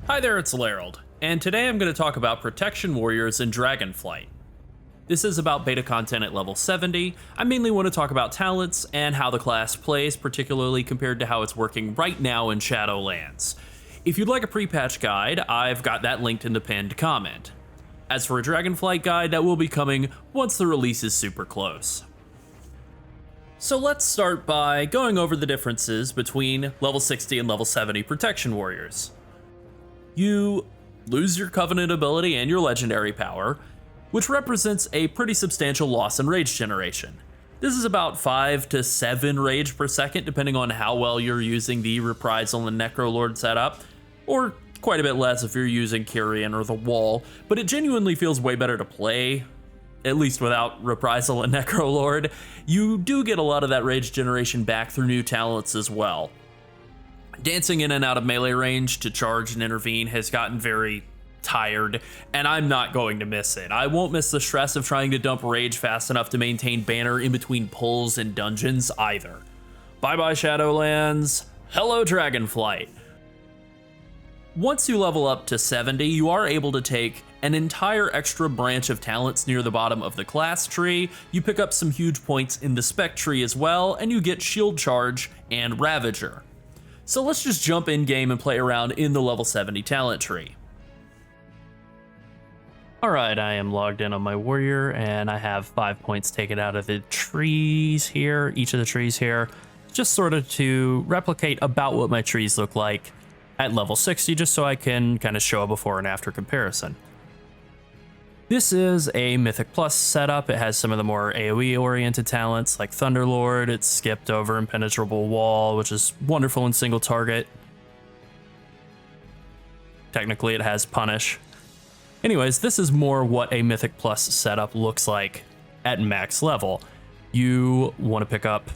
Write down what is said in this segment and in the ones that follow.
Hi there, it's Llarold, and today I'm going to talk about Protection Warriors in Dragonflight. This is about beta content at level 70. I mainly want to talk about talents and how the class plays, particularly compared to how it's working right now in Shadowlands. If you'd like a pre-patch guide, I've got that linked in the pinned comment. As for a Dragonflight guide, that will be coming once the release is super close. So let's start by going over the differences between level 60 and level 70 Protection Warriors. You lose your Covenant ability and your legendary power, which represents a pretty substantial loss in rage generation. This is about 5 to 7 rage per second, depending on how well you're using the Reprisal and Necrolord setup, or quite a bit less if you're using Kyrian or the Wall, but it genuinely feels way better to play, at least without Reprisal and Necrolord. You do get a lot of that rage generation back through new talents as well. Dancing in and out of melee range to charge and intervene has gotten very tired, and I'm not going to miss it. I won't miss the stress of trying to dump rage fast enough to maintain banner in between pulls and dungeons either. Bye bye Shadowlands, hello Dragonflight. Once you level up to 70, you are able to take an entire extra branch of talents near the bottom of the class tree. You pick up some huge points in the spec tree as well, and you get Shield Charge and Ravager. So let's just jump in game and play around in the level 70 talent tree. Alright, I am logged in on my warrior and I have 5 points taken out of the trees here, each of the trees here, just sort of to replicate about what my trees look like at level 60, just so I can kind of show a before and after comparison. This is a Mythic Plus setup. It has some of the more AoE oriented talents like Thunderlord. It's skipped over Impenetrable Wall, which is wonderful in single target. Technically it has Punish. Anyways, this is more what a Mythic Plus setup looks like at max level. You want to pick up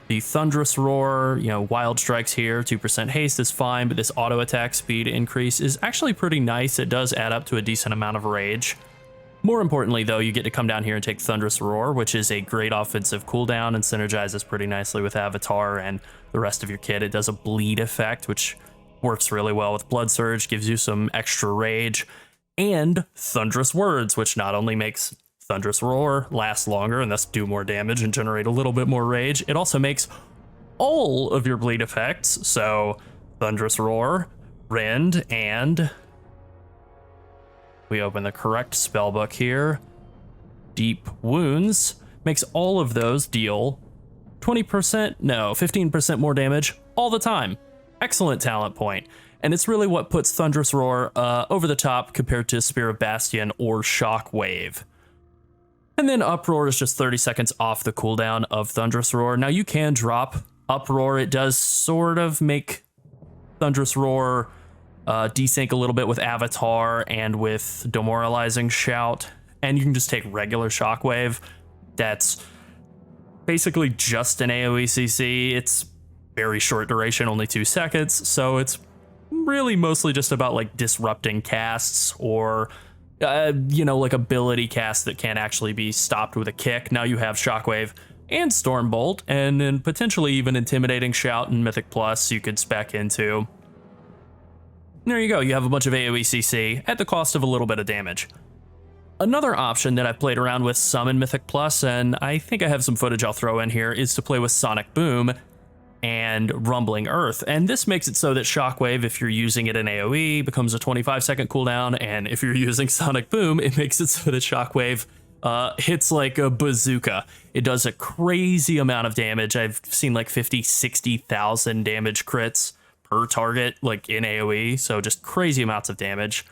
the Thunderous Roar, Wild Strikes here, 2% haste is fine, but this auto attack speed increase is actually pretty nice. It does add up to a decent amount of rage. More importantly though, you get to come down here and take Thunderous Roar, which is a great offensive cooldown and synergizes pretty nicely with Avatar and the rest of your kit. It does a bleed effect, which works really well with Blood Surge, gives you some extra rage, and Thunderous Words, which not only makes Thunderous Roar last longer and thus do more damage and generate a little bit more rage, it also makes all of your bleed effects, so Thunderous Roar, Rend, and we open the correct spellbook here, Deep Wounds, makes all of those deal 15% more damage all the time. Excellent talent point. And it's really what puts Thunderous Roar over the top compared to Spear of Bastion or Shockwave. And then Uproar is just 30 seconds off the cooldown of Thunderous Roar. Now you can drop Uproar. It does sort of make Thunderous Roar desync a little bit with Avatar and with Demoralizing Shout. And you can just take regular Shockwave. That's basically just an AoE CC. It's very short duration, only 2 seconds. So it's really mostly just about like disrupting casts or like ability casts that can't actually be stopped with a kick. Now you have Shockwave and Stormbolt, and then potentially even Intimidating Shout and Mythic Plus you could spec into. There you go, you have a bunch of AoE CC at the cost of a little bit of damage. Another option that I've played around with some in Mythic Plus, and I think I have some footage I'll throw in here, is to play with Sonic Boom and Rumbling Earth. And this makes it so that Shockwave, if you're using it in AoE, becomes a 25-second cooldown, and if you're using Sonic Boom, it makes it so that Shockwave hits like a bazooka. It does a crazy amount of damage. I've seen like 60,000 damage crits per target, like in AoE, so just crazy amounts of damage.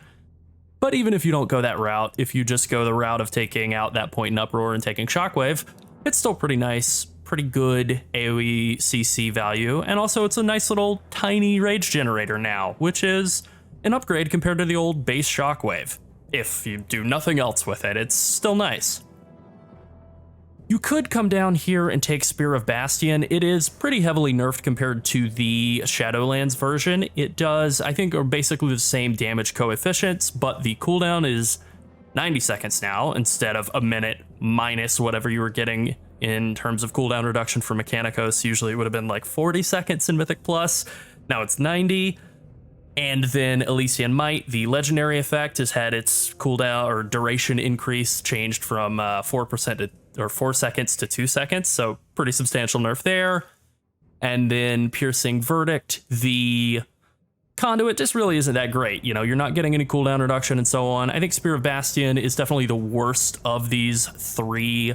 But even if you don't go that route, if you just go the route of taking out that point in Uproar and taking Shockwave, it's still pretty nice. Pretty good AoE CC value, and also it's a nice little tiny rage generator now, which is an upgrade compared to the old base Shockwave. If you do nothing else with it, it's still nice. You could come down here and take Spear of Bastion. It is pretty heavily nerfed compared to the Shadowlands version. It does, I think, are basically the same damage coefficients, but the cooldown is 90 seconds now instead of a minute minus whatever you were getting in terms of cooldown reduction for Mechanicos. Usually it would have been like 40 seconds in Mythic Plus. Now it's 90. And then Elysian Might, the legendary effect, has had its cooldown or duration increase changed from 4% or 4 seconds to 2 seconds. So pretty substantial nerf there. And then Piercing Verdict, the conduit just really isn't that great. You know, you're not getting any cooldown reduction and so on. I think Spear of Bastion is definitely the worst of these 3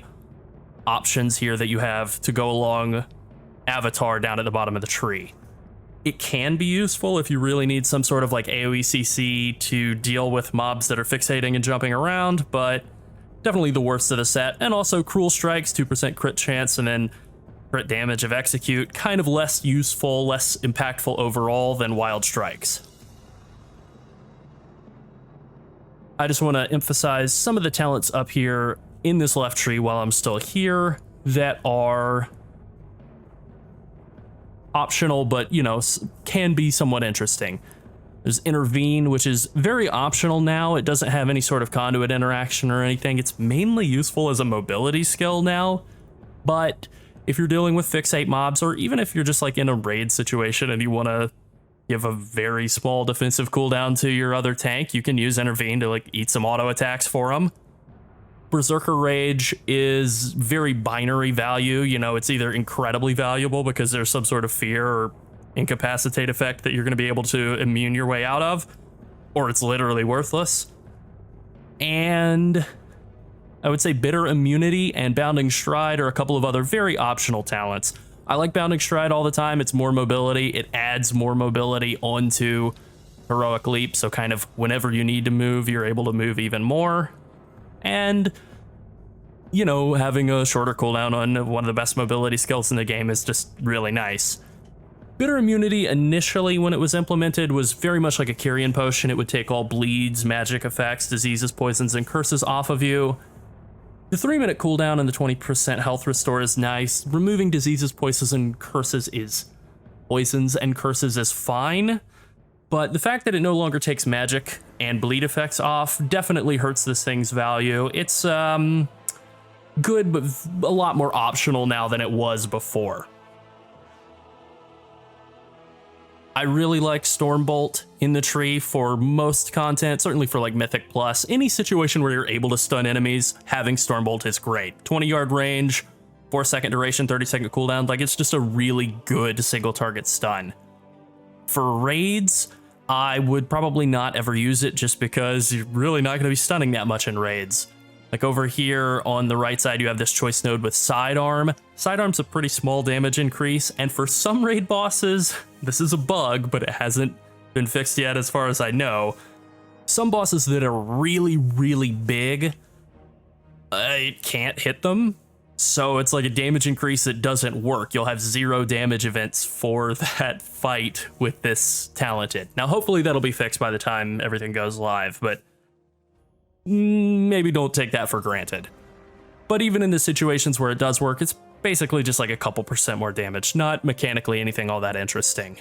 options here that you have to go along Avatar down at the bottom of the tree. It can be useful if you really need some sort of like AoE CC to deal with mobs that are fixating and jumping around, but definitely the worst of the set. And also Cruel Strikes, 2% crit chance, and then crit damage of Execute, kind of less useful, less impactful overall than Wild Strikes. I just want to emphasize some of the talents up here in this left tree while I'm still here that are optional, but, you know, can be somewhat interesting. There's Intervene, which is very optional now. It doesn't have any sort of conduit interaction or anything. It's mainly useful as a mobility skill now, but if you're dealing with fixate mobs, or even if you're just like in a raid situation and you want to give a very small defensive cooldown to your other tank, you can use Intervene to like eat some auto attacks for them. Berserker Rage is very binary value. You know, it's either incredibly valuable because there's some sort of fear or incapacitate effect that you're going to be able to immune your way out of, or it's literally worthless. And I would say Bitter Immunity and Bounding Stride are a couple of other very optional talents. I like Bounding Stride all the time. It's more mobility. It adds more mobility onto Heroic Leap, so kind of whenever you need to move, you're able to move even more. And, you know, having a shorter cooldown on one of the best mobility skills in the game is just really nice. Bitter Immunity initially, when it was implemented, was very much like a Kyrian potion. It would take all bleeds, magic effects, diseases, poisons, and curses off of you. The 3-minute cooldown and the 20% health restore is nice. Removing diseases, poisons, and curses is fine. But the fact that it no longer takes magic and bleed effects off definitely hurts this thing's value. It's good, but a lot more optional now than it was before. I really like Stormbolt in the tree for most content, certainly for like Mythic Plus. Any situation where you're able to stun enemies, having Stormbolt is great. 20-yard range, 4-second duration, 30-second cooldown. Like, it's just a really good single target stun. For raids, I would probably not ever use it just because you're really not going to be stunning that much in raids. Like over here on the right side, you have this choice node with Sidearm. Sidearm's a pretty small damage increase, and for some raid bosses, this is a bug, but it hasn't been fixed yet as far as I know. Some bosses that are really, really big, it can't hit them. So it's like a damage increase that doesn't work. You'll have 0 damage events for that fight with this talented. Now, hopefully that'll be fixed by the time everything goes live, but maybe don't take that for granted. But even in the situations where it does work, it's basically just like a couple % more damage, not mechanically anything all that interesting.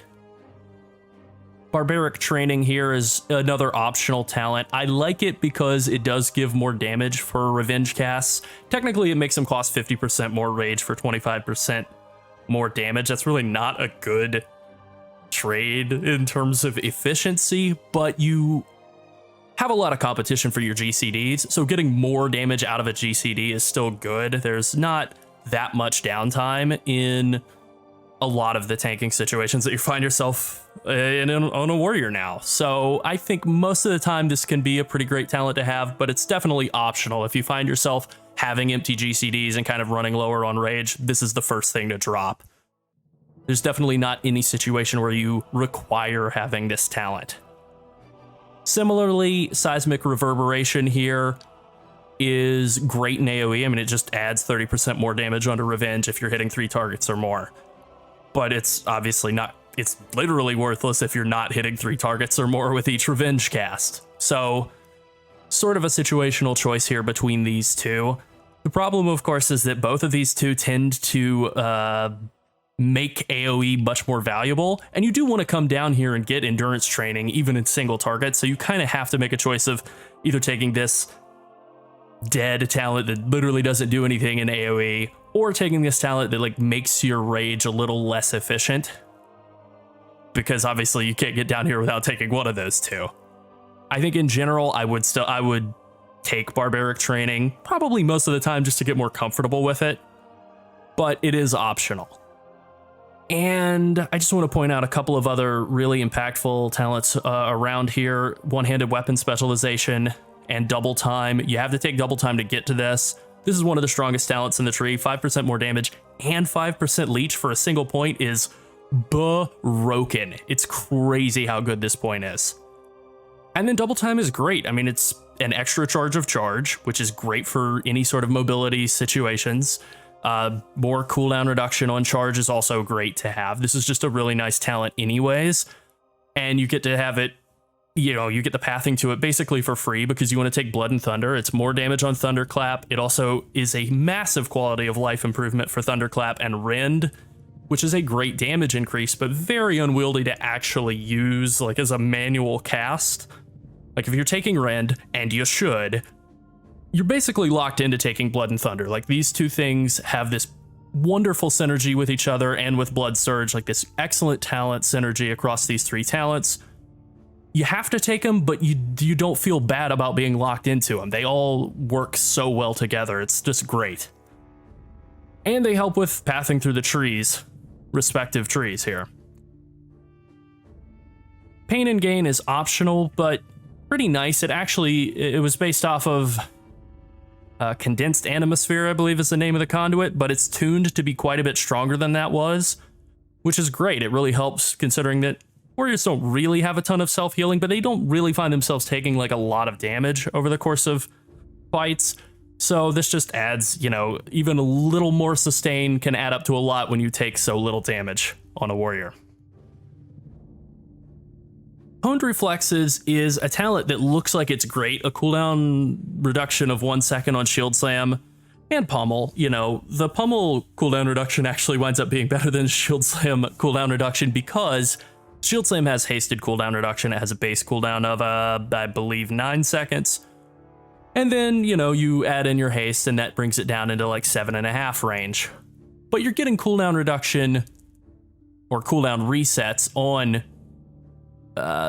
Barbaric Training here is another optional talent. I like it because it does give more damage for revenge casts. Technically, it makes them cost 50% more rage for 25% more damage. That's really not a good trade in terms of efficiency, but you have a lot of competition for your GCDs, so getting more damage out of a GCD is still good. There's not that much downtime in a lot of the tanking situations that you find yourself on a warrior now. So I think most of the time this can be a pretty great talent to have, but it's definitely optional. If you find yourself having empty GCDs and kind of running lower on rage, this is the first thing to drop. There's definitely not any situation where you require having this talent. Similarly, Seismic Reverberation here is great in AoE. I mean, it just adds 30% more damage onto Revenge if you're hitting 3 targets or more. But it's obviously not, it's literally worthless if you're not hitting 3 targets or more with each Revenge cast. So, sort of a situational choice here between these two. The problem, of course, is that both of these two tend to make AoE much more valuable, and you do want to come down here and get endurance training even in single targets, so you kind of have to make a choice of either taking this dead talent that literally doesn't do anything in AoE, or taking this talent that like makes your rage a little less efficient. because obviously you can't get down here without taking one of those two. I think in general, I would take barbaric training, probably most of the time just to get more comfortable with it, but it is optional. And I just want to point out a couple of other really impactful talents around here. One-handed weapon specialization and double time. You have to take double time to get to this. This is one of the strongest talents in the tree. 5% more damage and 5% leech for a single point is broken. It's crazy how good this point is. And then double time is great. I mean, it's an extra charge of charge, which is great for any sort of mobility situations. More cooldown reduction on charge is also great to have. This is just a really nice talent anyways. And you get to have it, you know, you get the pathing to it basically for free because you want to take Blood and Thunder. It's more damage on Thunderclap. It also is a massive quality of life improvement for Thunderclap and Rend, which is a great damage increase, but very unwieldy to actually use like as a manual cast. Like if you're taking Rend, and you should, you're basically locked into taking Blood and Thunder. Like these two things have this wonderful synergy with each other and with Blood Surge, like this excellent talent synergy across these three talents. You have to take them, but you don't feel bad about being locked into them. They all work so well together. It's just great. And they help with pathing through the trees, respective trees here. Pain and Gain is optional, but pretty nice. It was based off of Condensed Animosphere, I believe is the name of the conduit, but it's tuned to be quite a bit stronger than that was, which is great. It really helps considering that warriors don't really have a ton of self-healing, but they don't really find themselves taking like a lot of damage over the course of fights. So this just adds, you know, even a little more sustain can add up to a lot when you take so little damage on a warrior. Honed Reflexes is a talent that looks like it's great, a cooldown reduction of 1 second on Shield Slam and Pummel. You know, the Pummel cooldown reduction actually winds up being better than Shield Slam cooldown reduction because Shield Slam has hasted cooldown reduction. It has a base cooldown of, I believe, 9 seconds. And then, you know, you add in your haste and that brings it down into like 7.5 range. But you're getting cooldown reduction or cooldown resets on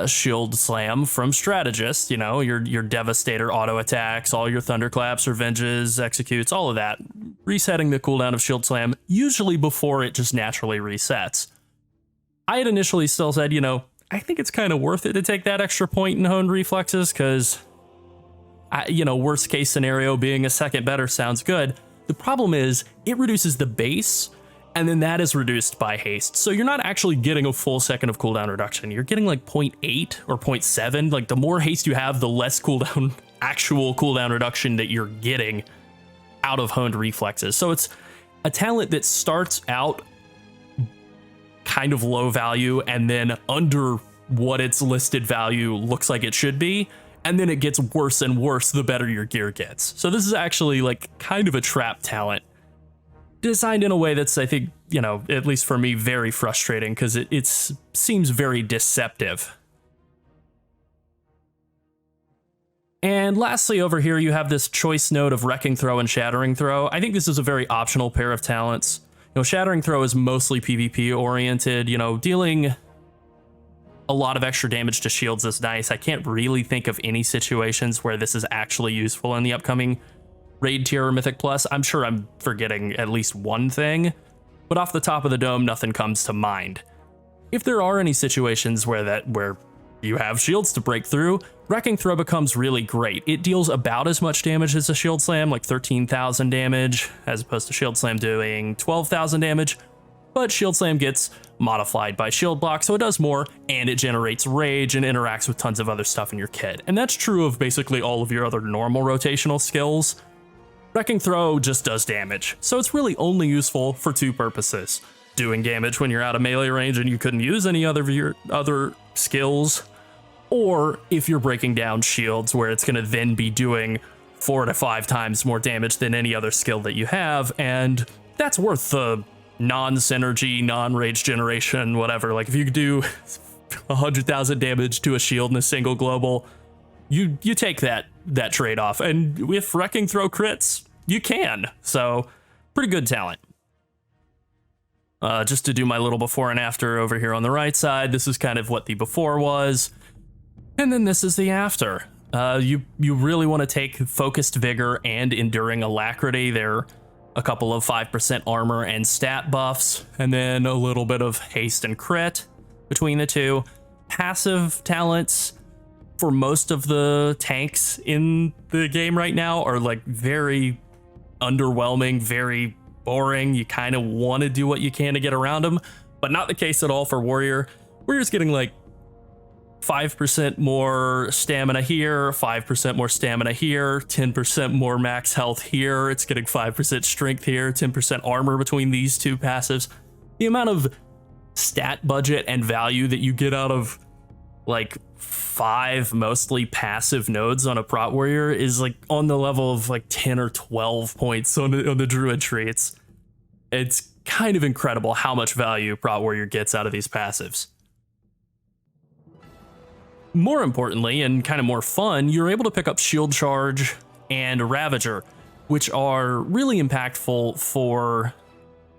Shield Slam from Strategist, you know, your Devastator auto attacks, all your Thunderclaps, Revenges, Executes, all of that, resetting the cooldown of Shield Slam, usually before it just naturally resets. I had initially still said, you know, I think it's kind of worth it to take that extra point in Honed Reflexes because, you know, worst case scenario being a second better sounds good. The problem is it reduces the base and then that is reduced by haste. So you're not actually getting a full second of cooldown reduction. You're getting like 0.8 or 0.7. Like the more haste you have, the less cooldown, actual cooldown reduction that you're getting out of Honed Reflexes. So it's a talent that starts out kind of low value and then under what its listed value looks like it should be. And then it gets worse and worse the better your gear gets. So this is actually like kind of a trap talent designed in a way that's, I think, you know, at least for me, very frustrating because it seems very deceptive. And lastly, over here, you have this choice node of Wrecking Throw and Shattering Throw. I think this is a very optional pair of talents. You know, Shattering Throw is mostly PvP oriented, you know, dealing a lot of extra damage to shields is nice. I can't really think of any situations where this is actually useful in the upcoming Raid Tier or Mythic Plus. I'm sure I'm forgetting at least one thing, but off the top of the dome, nothing comes to mind. If there are any situations where you have shields to break through, Wrecking Throw becomes really great. It deals about as much damage as a Shield Slam, like 13,000 damage, as opposed to Shield Slam doing 12,000 damage, but Shield Slam gets modified by Shield Block, so it does more, and it generates rage and interacts with tons of other stuff in your kit. And that's true of basically all of your other normal rotational skills. Wrecking Throw just does damage, so it's really only useful for two purposes. Doing damage when you're out of melee range and you couldn't use any other of your other skills, or if you're breaking down shields where it's going to then be doing 4 to 5 times more damage than any other skill that you have, and that's worth the non-synergy, non-rage generation, whatever. Like if you could do 100,000 damage to a shield in a single global, you take that trade-off, and with Wrecking Throw crits, you can. So, pretty good talent. Just to do my little before and after over here on the right side, this is kind of what the before was. And then this is the after. You really want to take Focused Vigor and Enduring Alacrity. They're a couple of 5% armor and stat buffs, and then a little bit of haste and crit between the two. Passive talents for most of the tanks in the game right now are like very underwhelming, very boring. You kind of want to do what you can to get around them, but not the case at all for Warrior. Warrior's getting like 5% more stamina here, 5% more stamina here, 10% more max health here. It's getting 5% strength here, 10% armor between these two passives. The amount of stat budget and value that you get out of like 5 mostly passive nodes on a Prot Warrior is like on the level of like 10 or 12 points on the Druid tree. It's kind of incredible how much value Prot Warrior gets out of these passives. More importantly, and kind of more fun, you're able to pick up Shield Charge and Ravager, which are really impactful for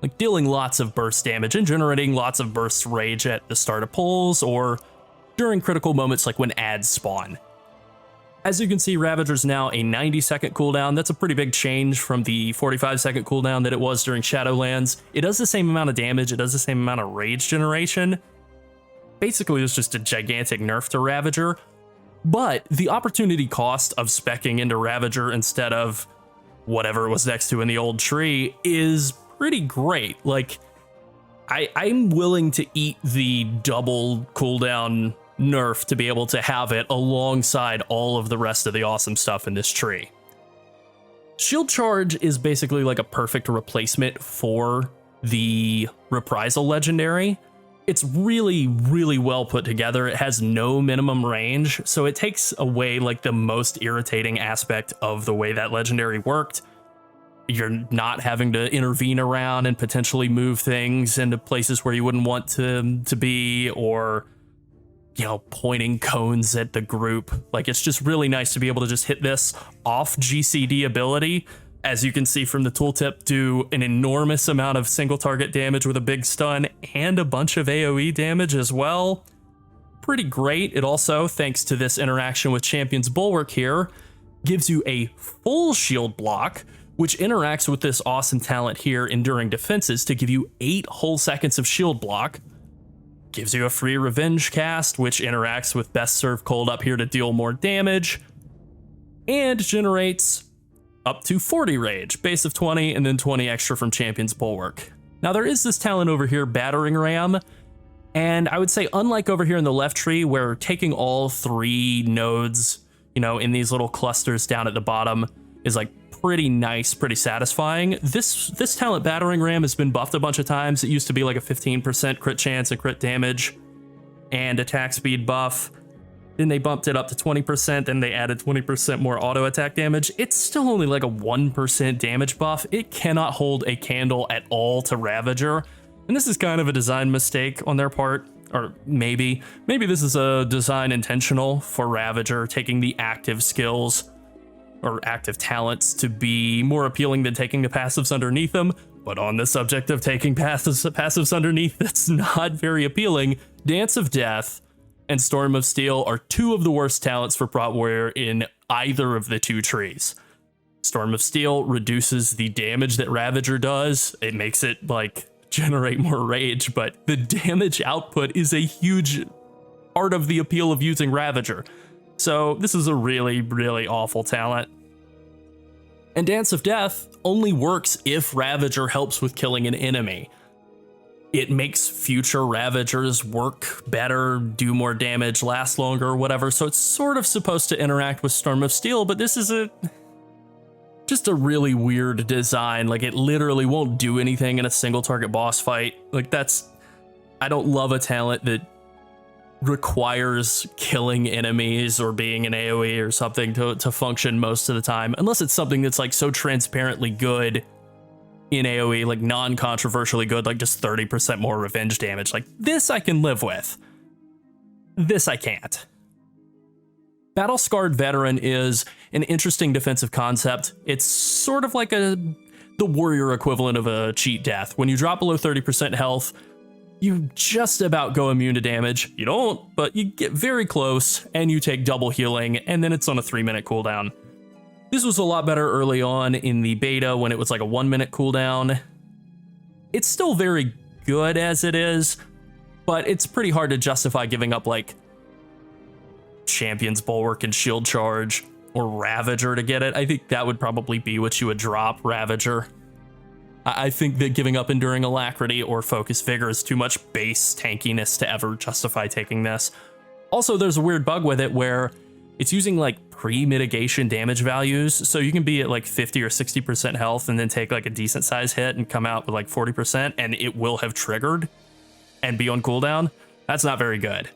like dealing lots of burst damage and generating lots of burst rage at the start of pulls or during critical moments like when ads spawn. As you can see, Ravager's now a 90-second cooldown. That's a pretty big change from the 45-second cooldown that it was during Shadowlands. It does the same amount of damage, it does the same amount of rage generation. Basically, it's just a gigantic nerf to Ravager, but the opportunity cost of speccing into Ravager instead of whatever it was next to in the old tree is pretty great. Like, I'm willing to eat the double cooldown nerf to be able to have it alongside all of the rest of the awesome stuff in this tree. Shield Charge is basically like a perfect replacement for the Reprisal Legendary. It's really, really well put together. It has no minimum range, so it takes away like the most irritating aspect of the way that Legendary worked. You're not having to intervene around and potentially move things into places where you wouldn't want to be, or, you know, pointing cones at the group. Like, it's just really nice to be able to just hit this off GCD ability. As you can see from the tooltip, do an enormous amount of single target damage with a big stun and a bunch of AoE damage as well. Pretty great. It also, thanks to this interaction with Champion's Bulwark here, gives you a full shield block, which interacts with this awesome talent here, Enduring Defenses, to give you 8 whole seconds of shield block. Gives you a free Revenge cast, which interacts with Best Served Cold up here to deal more damage. And generates up to 40 rage, base of 20, and then 20 extra from Champion's Bulwark. Now there is this talent over here, Battering Ram, and I would say unlike over here in the left tree where taking all 3 nodes, you know, in these little clusters down at the bottom is like pretty nice, pretty satisfying. This talent, Battering Ram, has been buffed a bunch of times. It used to be like a 15% crit chance and crit damage and attack speed buff. Then they bumped it up to 20%, and they added 20% more auto attack damage. It's still only like a 1% damage buff. It cannot hold a candle at all to Ravager. And this is kind of a design mistake on their part, or maybe this is a design intentional for Ravager, taking the active skills or active talents to be more appealing than taking the passives underneath them. But on the subject of taking passives underneath, that's not very appealing. Dance of Death and Storm of Steel are 2 of the worst talents for Prot Warrior in either of the 2 trees. Storm of Steel reduces the damage that Ravager does. It makes it like generate more rage, but the damage output is a huge part of the appeal of using Ravager. So this is a really, really awful talent. And Dance of Death only works if Ravager helps with killing an enemy. It makes future Ravagers work better, do more damage, last longer, whatever. So it's sort of supposed to interact with Storm of Steel, but this is just a really weird design. Like, it literally won't do anything in a single target boss fight. Like, I don't love a talent that requires killing enemies or being an AoE or something to function most of the time, unless it's something that's like so transparently good in AoE, like non-controversially good, like just 30% more revenge damage. Like, this I can live with. This I can't. Battle Scarred Veteran is an interesting defensive concept. It's sort of like the warrior equivalent of a cheat death. When you drop below 30% health, you just about go immune to damage. You don't, but you get very close, and you take double healing, and then it's on a 3-minute cooldown. This was a lot better early on in the beta when it was like a 1-minute cooldown. It's still very good as it is, but it's pretty hard to justify giving up like Champion's Bulwark and Shield Charge or Ravager to get it. I think that would probably be what you would drop, Ravager. I think that giving up Enduring Alacrity or Focus Vigor is too much base tankiness to ever justify taking this. Also, there's a weird bug with it where it's using like pre-mitigation damage values, so you can be at like 50 or 60% health and then take like a decent size hit and come out with like 40%, and it will have triggered and be on cooldown. That's not very good.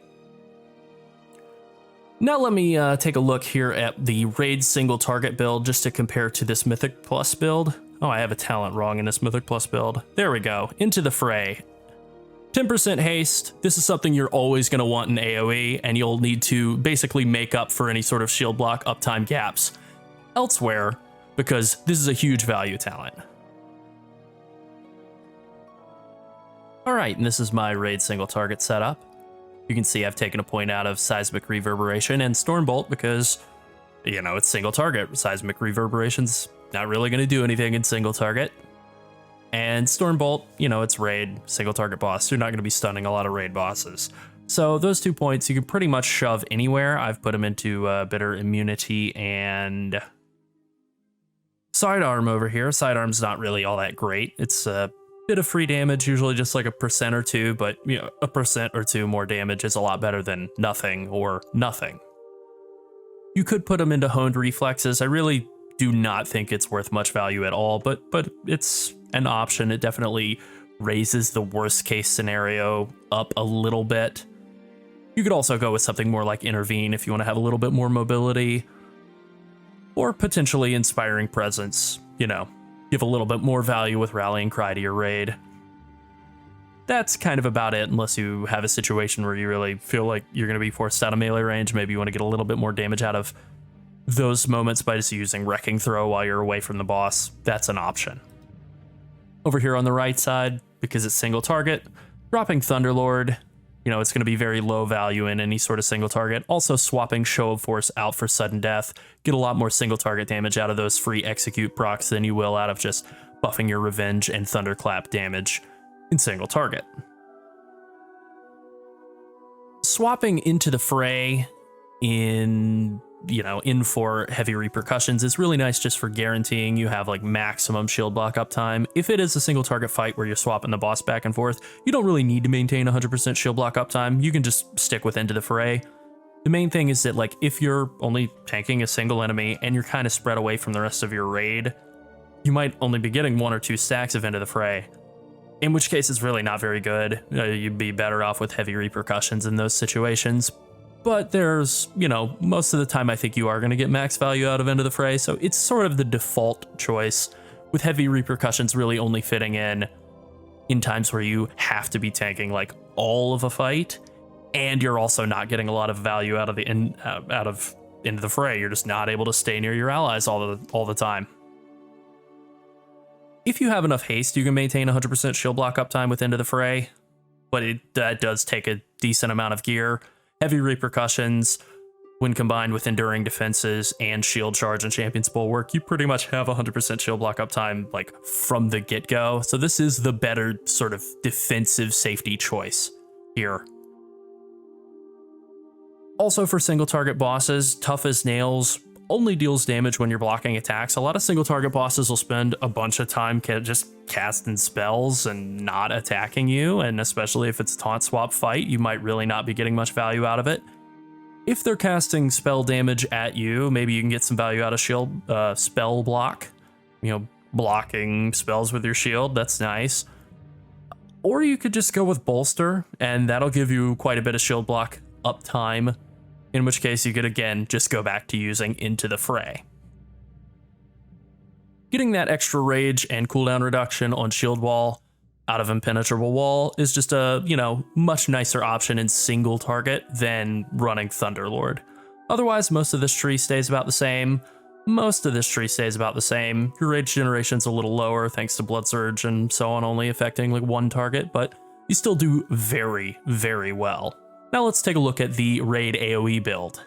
Now let me take a look here at the Raid single target build just to compare to this Mythic Plus build. Oh, I have a talent wrong in this Mythic Plus build. There we go. Into the Fray. 10% haste. This is something you're always going to want in AoE, and you'll need to basically make up for any sort of shield block uptime gaps elsewhere, because this is a huge value talent. All right, and this is my Raid single target setup. You can see I've taken a point out of Seismic Reverberation and Stormbolt because, you know, it's single target. Seismic Reverberation's not really going to do anything in single target. And Stormbolt, you know, it's Raid, single target boss. You're not going to be stunning a lot of Raid bosses. So those 2 points you can pretty much shove anywhere. I've put them into Bitter Immunity and Sidearm over here. Sidearm's not really all that great. It's a bit of free damage, usually just like 1% or 2, but you know, 1% or 2 more damage is a lot better than nothing or nothing. You could put them into Honed Reflexes. I really do not think it's worth much value at all, but it's an option. It definitely raises the worst case scenario up a little bit. You could also go with something more like Intervene if you want to have a little bit more mobility, or potentially Inspiring Presence, you know, give a little bit more value with Rallying Cry to your raid. That's kind of about it, unless you have a situation where you really feel like you're going to be forced out of melee range. Maybe you want to get a little bit more damage out of those moments by just using Wrecking Throw while you're away from the boss. That's an option. Over here on the right side, because it's single target, dropping Thunderlord, you know, it's going to be very low value in any sort of single target. Also swapping Show of Force out for Sudden Death, get a lot more single target damage out of those free execute procs than you will out of just buffing your Revenge and Thunderclap damage in single target. Swapping into the Fray in for heavy repercussions is really nice just for guaranteeing you have like maximum shield block uptime. If it is a single target fight where you're swapping the boss back and forth, you don't really need to maintain 100% shield block uptime. You can just stick with Into the Fray. The main thing is that like if you're only tanking a single enemy and you're kind of spread away from the rest of your raid, you might only be getting 1 or 2 stacks of Into the Fray, in which case it's really not very good. You'd be better off with heavy repercussions in those situations. But there's, you know, most of the time I think you are going to get max value out of Into the Fray, so it's sort of the default choice, with heavy repercussions really only fitting in times where you have to be tanking like all of a fight, and you're also not getting a lot of value out of Into the Fray. You're just not able to stay near your allies all the time. If you have enough haste, you can maintain 100% shield block uptime with Into the Fray, but that does take a decent amount of gear. Heavy repercussions, when combined with enduring defenses and shield charge and Champion's Bulwark, you pretty much have 100% shield block uptime like from the get-go. So this is the better sort of defensive safety choice here. Also for single target bosses, Tough as Nails only deals damage when you're blocking attacks. A lot of single target bosses will spend a bunch of time just casting spells and not attacking you, and especially if it's a taunt swap fight, you might really not be getting much value out of it. If they're casting spell damage at you, maybe you can get some value out of shield spell block, you know, blocking spells with your shield. That's nice. Or you could just go with Bolster, and that'll give you quite a bit of shield block uptime, in which case you could again just go back to using Into the Fray. Getting that extra rage and cooldown reduction on Shield Wall out of Impenetrable Wall is just a, you know, much nicer option in single target than running Thunderlord. Otherwise, most of this tree stays about the same. Most of this tree stays about the same. Your rage generation's a little lower thanks to Blood Surge and so on, only affecting like one target, but you still do very, very well. Now let's take a look at the raid AoE build.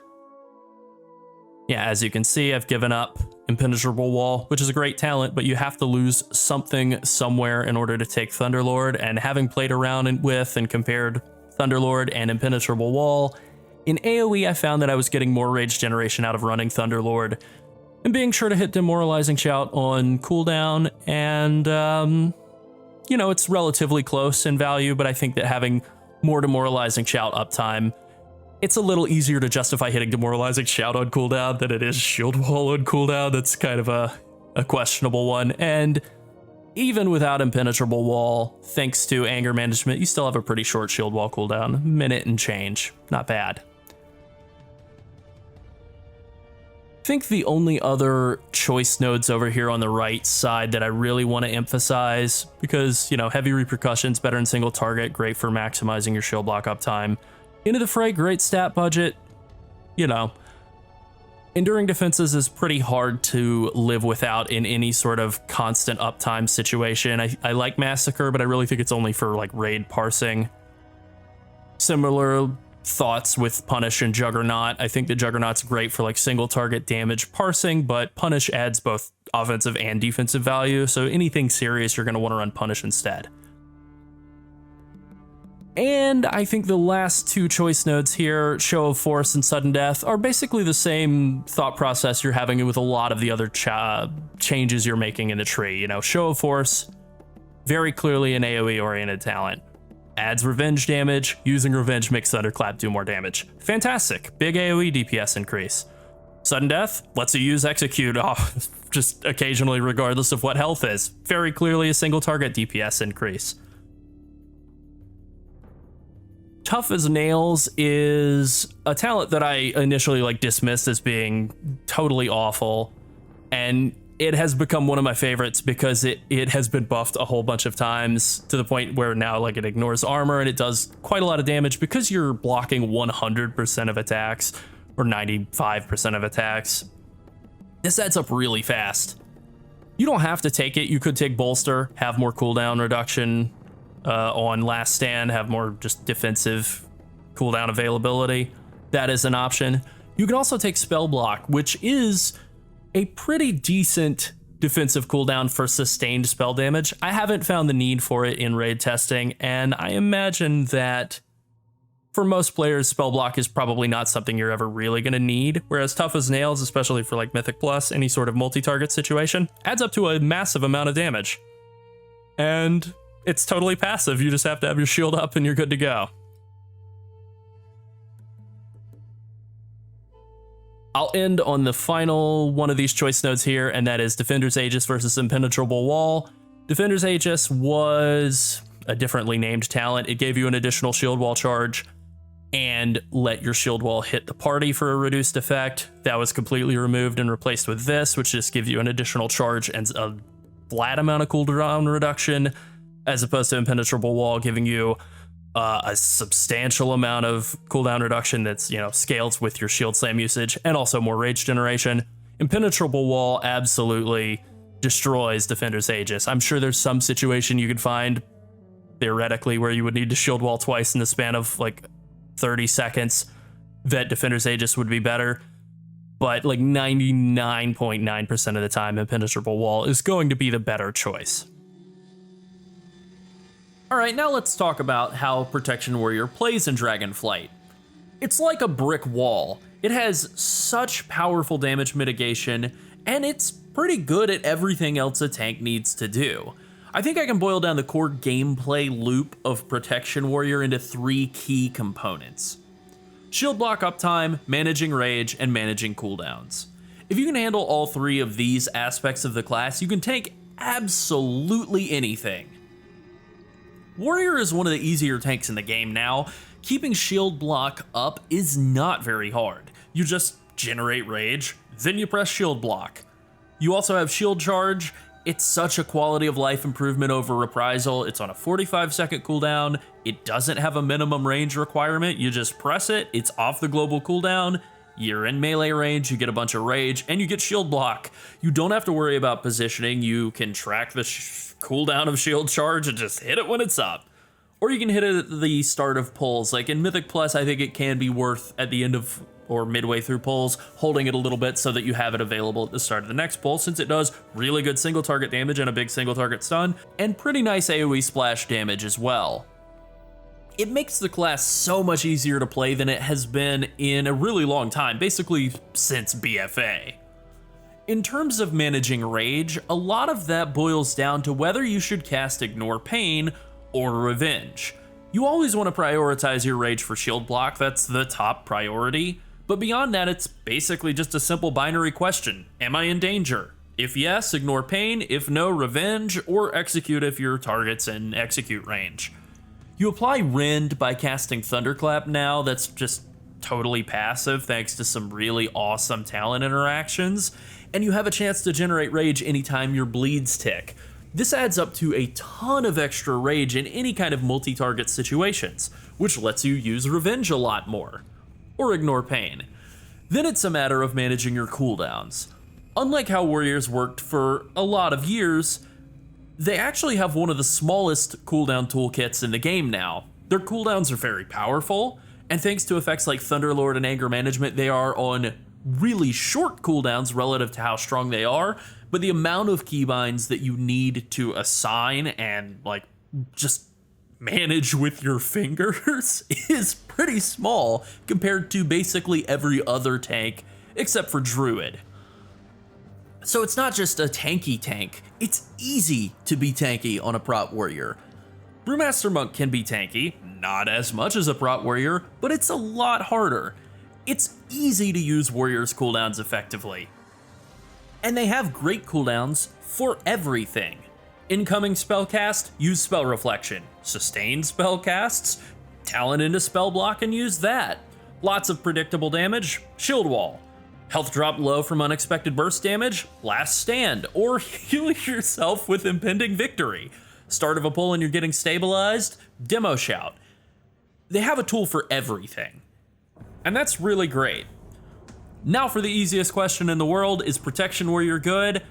Yeah, as you can see, I've given up Impenetrable Wall, which is a great talent, but you have to lose something somewhere in order to take Thunderlord, and having played around with and compared Thunderlord and Impenetrable Wall, in AoE I found that I was getting more rage generation out of running Thunderlord and being sure to hit Demoralizing Shout on cooldown, and you know, it's relatively close in value, but I think that having more Demoralizing Shout uptime, it's a little easier to justify hitting Demoralizing Shout on cooldown than it is Shield Wall on cooldown. That's kind of a questionable one. And even without Impenetrable Wall, thanks to anger management, you still have a pretty short Shield Wall cooldown, minute and change. Not bad. I think the only other choice nodes over here on the right side that I really want to emphasize, because, you know, heavy repercussions, better in single target, great for maximizing your shield block uptime. Into the Fray, great stat budget. You know, enduring defenses is pretty hard to live without in any sort of constant uptime situation. I like Massacre, but I really think it's only for like raid parsing. Similar thoughts with Punish and Juggernaut. I think the Juggernaut's great for like single target damage parsing, but Punish adds both offensive and defensive value, so anything serious you're going to want to run Punish instead. And I think the last two choice nodes here, Show of Force and Sudden Death, are basically the same thought process you're having with a lot of the other changes you're making in the tree. You know, Show of Force, very clearly an AoE oriented talent. Adds revenge damage, using revenge makes Thunderclap do more damage. Fantastic, big AoE DPS increase. Sudden Death lets you use Execute off just occasionally regardless of what health is. Very clearly a single target DPS increase. Tough as Nails is a talent that I initially dismissed as being totally awful, and it has become one of my favorites because it has been buffed a whole bunch of times to the point where now it ignores armor and it does quite a lot of damage because you're blocking 100% of attacks or 95% of attacks. This adds up really fast. You don't have to take it. You could take Bolster, have more cooldown reduction on Last Stand, have more just defensive cooldown availability. That is an option. You can also take Spell Block, which is a pretty decent defensive cooldown for sustained spell damage. I haven't found the need for it in raid testing, and I imagine that for most players, Spell Block is probably not something you're ever really going to need, whereas Tough as Nails, especially for Mythic Plus, any sort of multi-target situation, adds up to a massive amount of damage. And it's totally passive. You just have to have your shield up and you're good to go. I'll end on the final one of these choice nodes here, and that is Defender's Aegis versus Impenetrable Wall. Defender's Aegis was a differently named talent. It gave you an additional shield wall charge and let your shield wall hit the party for a reduced effect. That was completely removed and replaced with this, which just gives you an additional charge and a flat amount of cooldown reduction, as opposed to Impenetrable Wall giving you a substantial amount of cooldown reduction that's, scaled with your shield slam usage, and also more rage generation. Impenetrable Wall absolutely destroys Defender's Aegis. I'm sure there's some situation you could find, theoretically, where you would need to shield wall twice in the span of 30 seconds that Defender's Aegis would be better. But 99.9% of the time, Impenetrable Wall is going to be the better choice. Alright, now let's talk about how Protection Warrior plays in Dragonflight. It's like a brick wall. It has such powerful damage mitigation, and it's pretty good at everything else a tank needs to do. I think I can boil down the core gameplay loop of Protection Warrior into 3 key components: shield block uptime, managing rage, and managing cooldowns. If you can handle all 3 of these aspects of the class, you can tank absolutely anything. Warrior is one of the easier tanks in the game now. Keeping shield block up is not very hard. You just generate rage, then you press shield block. You also have shield charge. It's such a quality of life improvement over Reprisal. It's on a 45-second cooldown. It doesn't have a minimum range requirement. You just press it, it's off the global cooldown, You're in melee range, you get a bunch of rage, and you get shield block. You don't have to worry about positioning. You can track the cooldown of shield charge and just hit it when it's up. Or you can hit it at the start of pulls. Like in Mythic Plus, I think it can be worth at the end of or midway through pulls, holding it a little bit so that you have it available at the start of the next pull, since it does really good single target damage and a big single target stun, and pretty nice AoE splash damage as well. It makes the class so much easier to play than it has been in a really long time, basically since BFA. In terms of managing rage, a lot of that boils down to whether you should cast Ignore Pain or Revenge. You always want to prioritize your rage for shield block, that's the top priority, but beyond that it's basically just a simple binary question. Am I in danger? If yes, Ignore Pain, if no, Revenge, or Execute if your target's in execute range. You apply Rend by casting Thunderclap now, that's just totally passive thanks to some really awesome talent interactions, and you have a chance to generate rage anytime your bleeds tick. This adds up to a ton of extra rage in any kind of multi-target situations, which lets you use Revenge a lot more, or Ignore Pain. Then it's a matter of managing your cooldowns. Unlike how Warriors worked for a lot of years, they actually have one of the smallest cooldown toolkits in the game now. Their cooldowns are very powerful, and thanks to effects like Thunderlord and Anger Management, they are on really short cooldowns relative to how strong they are, but the amount of keybinds that you need to assign and like just manage with your fingers is pretty small compared to basically every other tank except for Druid. So it's not just a tanky tank, it's easy to be tanky on a Prot Warrior. Brewmaster Monk can be tanky, not as much as a Prot Warrior, but it's a lot harder. It's easy to use Warriors cooldowns effectively. And they have great cooldowns for everything. Incoming spellcast, use Spell Reflection. Sustained spellcasts, talent into spell block and use that. Lots of predictable damage, Shield Wall. Health drop low from unexpected burst damage, Last Stand, or healing yourself with Impending Victory. Start of a pull and you're getting stabilized, Demo Shout. They have a tool for everything. And that's really great. Now for the easiest question in the world, is Protection Warrior good?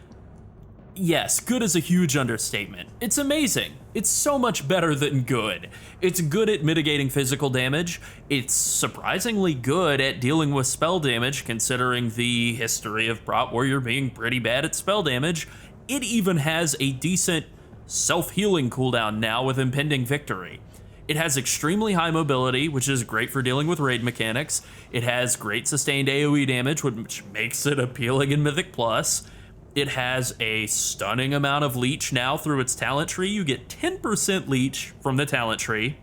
Yes, good is a huge understatement. It's amazing. It's so much better than good. It's good at mitigating physical damage. It's surprisingly good at dealing with spell damage, considering the history of Prot Warrior being pretty bad at spell damage. It even has a decent self-healing cooldown now with Impending Victory. It has extremely high mobility, which is great for dealing with raid mechanics. It has great sustained AoE damage, which makes it appealing in Mythic Plus. It has a stunning amount of leech now through its talent tree. You get 10% leech from the talent tree,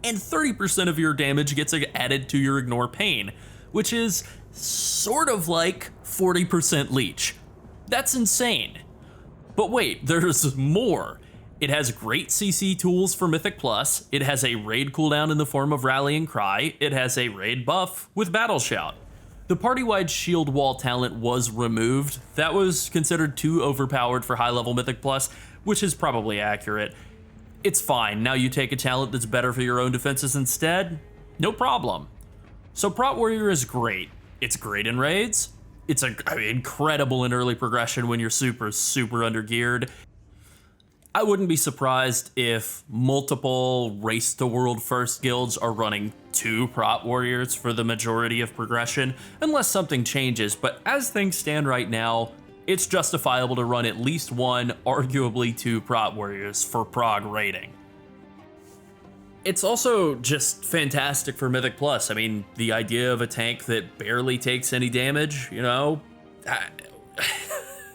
and 30% of your damage gets added to your Ignore Pain, which is sort of like 40% leech. That's insane. But wait, there's more. It has great CC tools for Mythic Plus. It has a raid cooldown in the form of Rallying Cry. It has a raid buff with Battle Shout. The party-wide shield wall talent was removed. That was considered too overpowered for high-level Mythic Plus, which is probably accurate. It's fine. Now you take a talent that's better for your own defenses instead, no problem. So Prot Warrior is great. It's great in raids. It's incredible in early progression when you're super undergeared. I wouldn't be surprised if multiple Race to World First guilds are running 2 Prot Warriors for the majority of progression, unless something changes, but as things stand right now, it's justifiable to run at least 1, arguably 2 Prot Warriors for prog rating. It's also just fantastic for Mythic Plus. I mean, the idea of a tank that barely takes any damage, you know,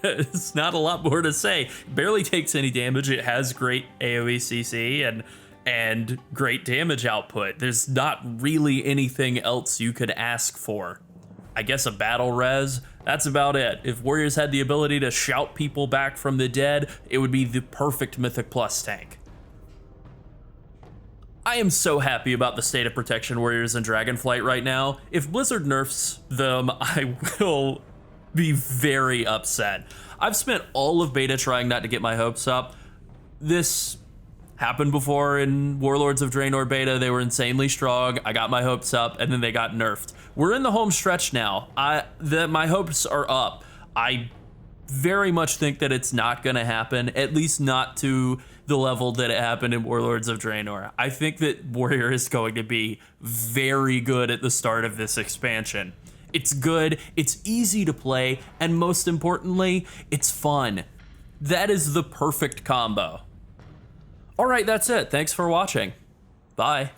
it's not a lot more to say. It barely takes any damage. It has great AoE CC and great damage output. There's not really anything else you could ask for. I guess a battle res, that's about it. If Warriors had the ability to shout people back from the dead, it would be the perfect Mythic Plus tank. I am so happy about the state of Protection Warriors and Dragonflight right now. If Blizzard nerfs them, I will be very upset. I've spent all of beta trying not to get my hopes up. This Happened before in Warlords of Draenor beta. They were insanely strong. I got my hopes up, and then they got nerfed. We're in the home stretch now. My hopes are up. I very much think that it's not going to happen, at least not to the level that it happened in Warlords of Draenor. I think that Warrior is going to be very good at the start of this expansion. It's good, it's easy to play, and most importantly, it's fun. That is the perfect combo. All right, that's it. Thanks for watching. Bye.